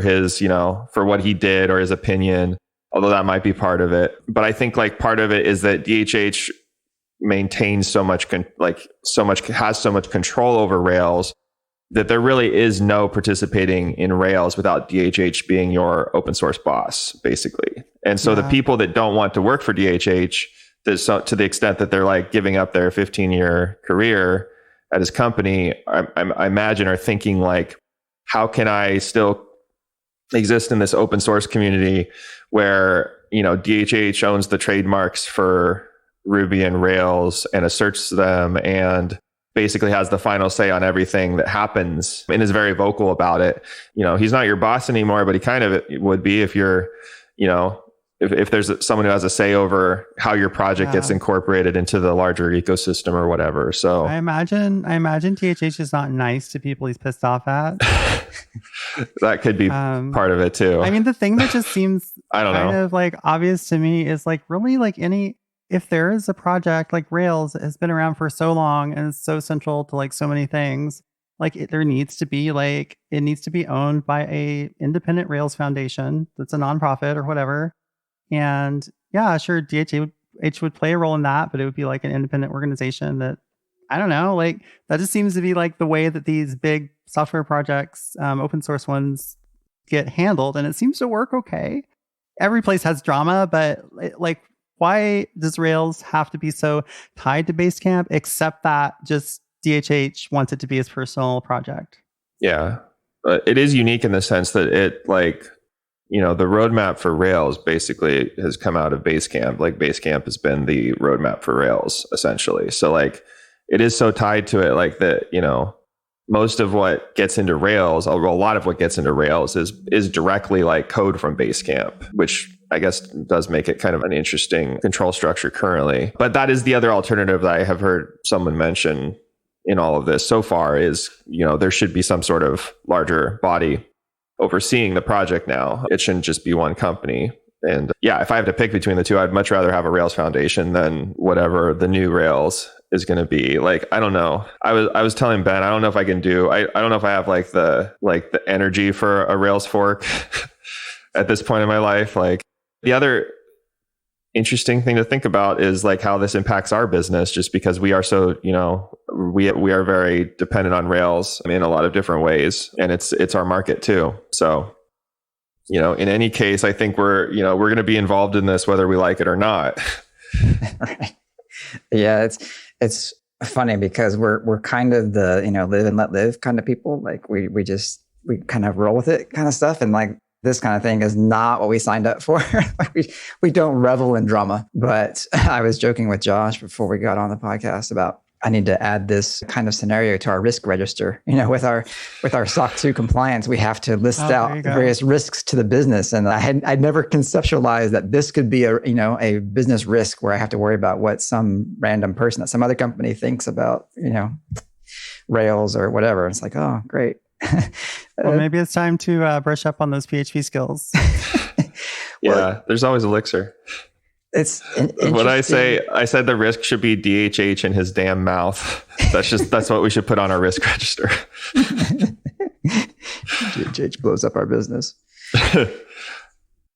S1: his, for what he did or his opinion, although that might be part of it. But I think like part of it is that DHH maintains has so much control over Rails that there really is no participating in Rails without DHH being your open source boss, basically. And so the people that don't want to work for DHH, to the extent that they're like giving up their 15-year career at his company, I imagine are thinking like, how can I still exist in this open source community where, DHH owns the trademarks for Ruby and Rails and asserts them, and basically has the final say on everything that happens and is very vocal about it. He's not your boss anymore, but he kind of would be if you're, if there's someone who has a say over how your project gets incorporated into the larger ecosystem or whatever. So
S3: I imagine DHH is not nice to people he's pissed off at.
S1: That could be part of it too.
S3: I mean, the thing that just seems
S1: kind
S3: of like obvious to me is like really like if there is a project like Rails that has been around for so long and is so central to like so many things, like it needs to be owned by a independent Rails foundation that's a nonprofit or whatever. And yeah, sure, DHH would play a role in that, but it would be like an independent organization that, I don't know, like that just seems to be like the way that these big software projects, open source ones, get handled. And it seems to work okay. Every place has drama, but like, why does Rails have to be so tied to Basecamp, except that just DHH wants it to be his personal project?
S1: Yeah, it is unique in the sense that it like, the roadmap for Rails basically has come out of Basecamp. Like Basecamp has been the roadmap for Rails essentially. So like it is so tied to it, like that, most of what gets into Rails, a lot of what gets into Rails is directly like code from Basecamp, which I guess does make it kind of an interesting control structure currently. But that is the other alternative that I have heard someone mention in all of this so far is, there should be some sort of larger body overseeing the project now. It shouldn't just be one company. And yeah, if I have to pick between the two, I'd much rather have a Rails foundation than whatever the new Rails is going to be. Like, I don't know. I was telling Ben, I don't know if I can do, I don't know if I have like the energy for a Rails fork at this point in my life. Like the other interesting thing to think about is like how this impacts our business, just because we are so, we are very dependent on Rails in a lot of different ways, and it's our market too. So, in any case, I think we're going to be involved in this whether we like it or not.
S4: Right. Yeah, it's funny because we're kind of the live and let live kind of people. Like we kind of roll with it kind of stuff, and like this kind of thing is not what we signed up for. we don't revel in drama. But I was joking with Josh before we got on the podcast about I need to add this kind of scenario to our risk register. With our SOC 2 compliance, we have to list out various risks to the business. And I'd never conceptualized that this could be a business risk where I have to worry about what some random person at some other company thinks about, Rails or whatever. It's like, oh, great.
S3: Well, maybe it's time to brush up on those PHP skills.
S1: Yeah, there's always Elixir.
S4: It's
S1: what I said the risk should be DHH in his damn mouth. That's what we should put on our risk register.
S4: DHH blows up our business.
S1: I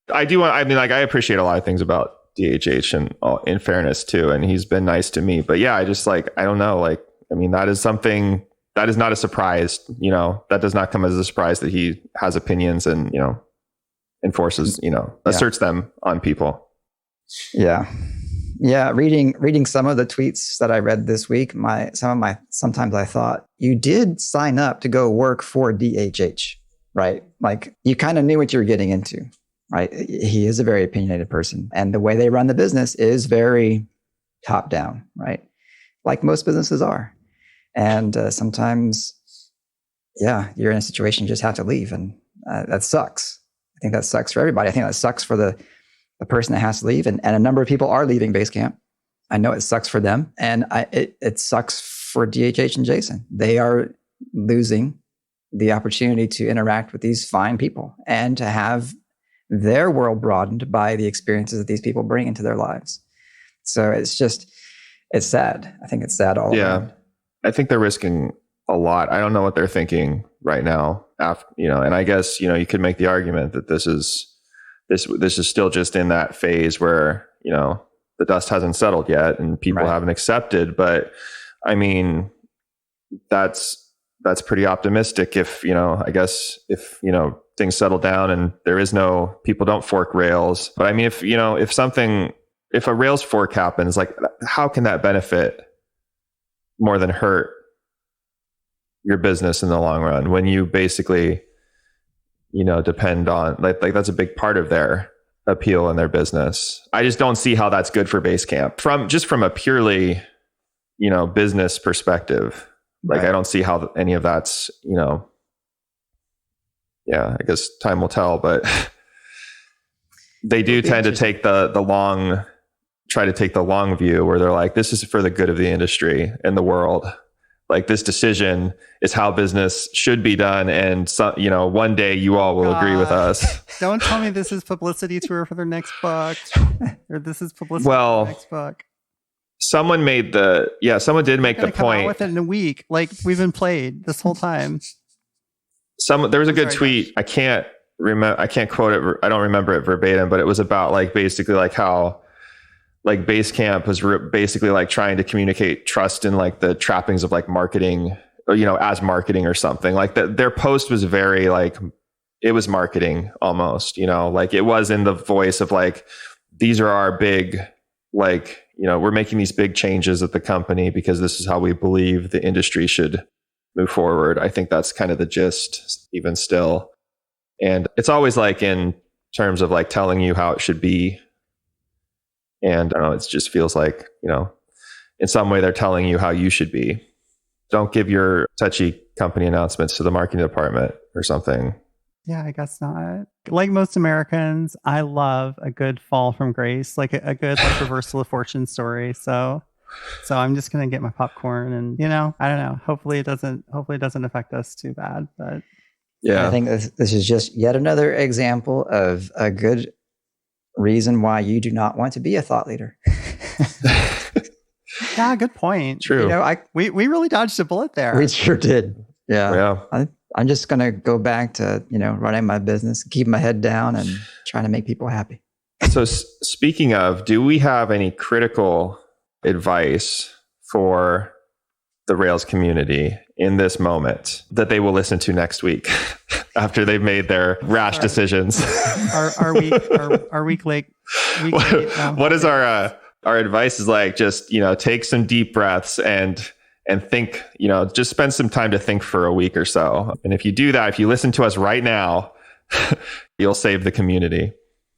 S1: appreciate a lot of things about DHH and in fairness too. And he's been nice to me, but yeah, I just I don't know. That is something that is not a surprise, that does not come as a surprise that he has opinions and, enforces, asserts them on people.
S4: Yeah. Yeah. Reading some of the tweets that I read this week, sometimes I thought you did sign up to go work for DHH, right? Like you kind of knew what you were getting into, right? He is a very opinionated person, and the way they run the business is very top down, right? Like most businesses are. And sometimes, you're in a situation you just have to leave, and that sucks. I think that sucks for everybody. I think that sucks for the person that has to leave, and a number of people are leaving Basecamp. I know it sucks for them, and it sucks for DHH and Jason. They are losing the opportunity to interact with these fine people and to have their world broadened by the experiences that these people bring into their lives. So it's sad. I think it's sad all around.
S1: I think they're risking a lot. I don't know what they're thinking right now. And I guess, you could make the argument that this is still just in that phase where, the dust hasn't settled yet and people haven't accepted. But I mean, that's pretty optimistic if, I guess if, things settle down and people don't fork Rails. But I mean, if a Rails fork happens, like how can that benefit more than hurt your business in the long run when you basically, depend on like that's a big part of their appeal in their business. I just don't see how that's good for Basecamp from a purely, business perspective. Like, right. I don't see how any of that's, I guess time will tell, but they do tend to take try to take the long view where they're like, this is for the good of the industry and the world. Like, this decision is how business should be done. And one day you all will agree with us.
S3: Don't tell me this is publicity tour for their next book, or this is publicity for the next book.
S1: Someone did make the point.
S3: Out with it in a week. Like, we've been played this whole time.
S1: There was a good tweet. I can't quote it. I don't remember it verbatim, but it was about like basically like how like Basecamp was basically like trying to communicate trust in like the trappings of like marketing, or, as marketing or something. Like their post was very like, it was marketing almost, like it was in the voice of like, these are our big, like, we're making these big changes at the company because this is how we believe the industry should move forward. I think that's kind of the gist even still. And it's always like in terms of like telling you how it should be. And I don't know, it just feels like, in some way they're telling you how you should be. Don't give your touchy company announcements to the marketing department or something.
S3: Yeah, I guess not. Like most Americans, I love a good fall from grace, like a good like reversal of fortune story. So I'm just gonna get my popcorn and I don't know. Hopefully it doesn't affect us too bad. But
S4: yeah, I think this is just yet another example of a good reason why you do not want to be a thought leader.
S3: Yeah, good point.
S1: True.
S3: We really dodged a bullet there.
S4: We sure did. Yeah.
S1: Yeah.
S4: I'm just going to go back to, running my business, keep my head down and trying to make people happy.
S1: So speaking of, do we have any critical advice for the Rails community in this moment that they will listen to next week after they've made their rash decisions?
S3: Our week late.
S1: What is our advice is like, just, take some deep breaths and think, just spend some time to think for a week or so. And if you do that, if you listen to us right now, you'll save the community.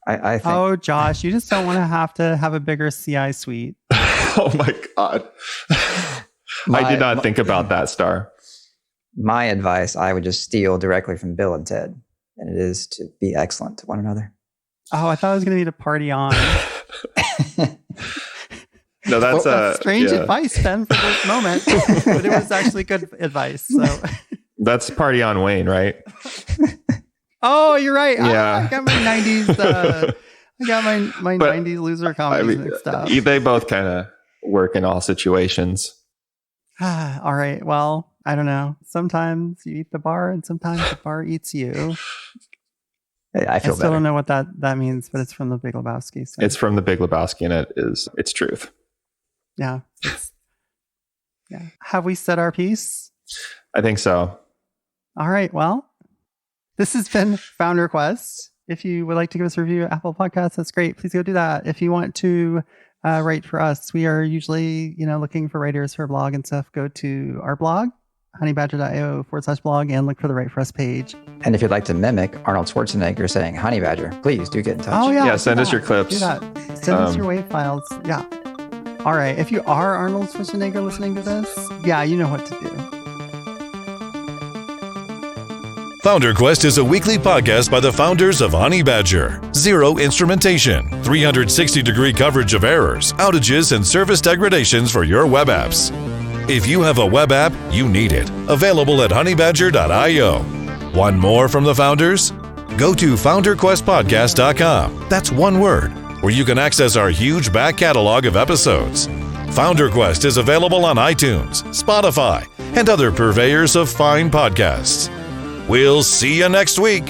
S4: I think.
S3: Oh, Josh, you just don't want to have a bigger CI suite.
S1: Oh my God. I did not think about that, Star.
S4: My advice, I would just steal directly from Bill and Ted, and it is to be excellent to one another.
S3: Oh, I thought it was going to be to party on.
S1: No, that's
S3: strange advice, Ben, for this moment. But it was actually good advice. So
S1: that's party on Wayne, right?
S3: Oh, you're right.
S1: Yeah.
S3: I got my 90s. I got my 90s loser comedies mixed up.
S1: They both kind of work in all situations.
S3: All right. Well, I don't know. Sometimes you eat the bar, and sometimes the bar eats you.
S4: I
S3: still don't know what that means, but it's from The Big Lebowski. So.
S1: It's from The Big Lebowski, and it's truth.
S3: Yeah. Yeah. Have we said our piece?
S1: I think so.
S3: All right. Well, this has been FounderQuest. If you would like to give us a review at Apple Podcasts, that's great. Please go do that. If you want to write for us, we are usually, looking for writers for a blog and stuff. Go to our blog, honeybadger.io/blog, and look for the Write For Us page.
S4: And if you'd like to mimic Arnold Schwarzenegger saying Honey Badger, please do get in touch.
S3: Oh, yeah.
S1: Send us your clips.
S3: Do that. Send us your WAV files. Yeah. All right. If you are Arnold Schwarzenegger listening to this, yeah, you know what to do.
S2: FounderQuest is a weekly podcast by the founders of Honey Badger. Zero instrumentation, 360-degree coverage of errors, outages, and service degradations for your web apps. If you have a web app, you need it. Available at honeybadger.io. Want more from the founders? Go to FounderQuestPodcast.com. That's one word, where you can access our huge back catalog of episodes. FounderQuest is available on iTunes, Spotify, and other purveyors of fine podcasts. We'll see you next week.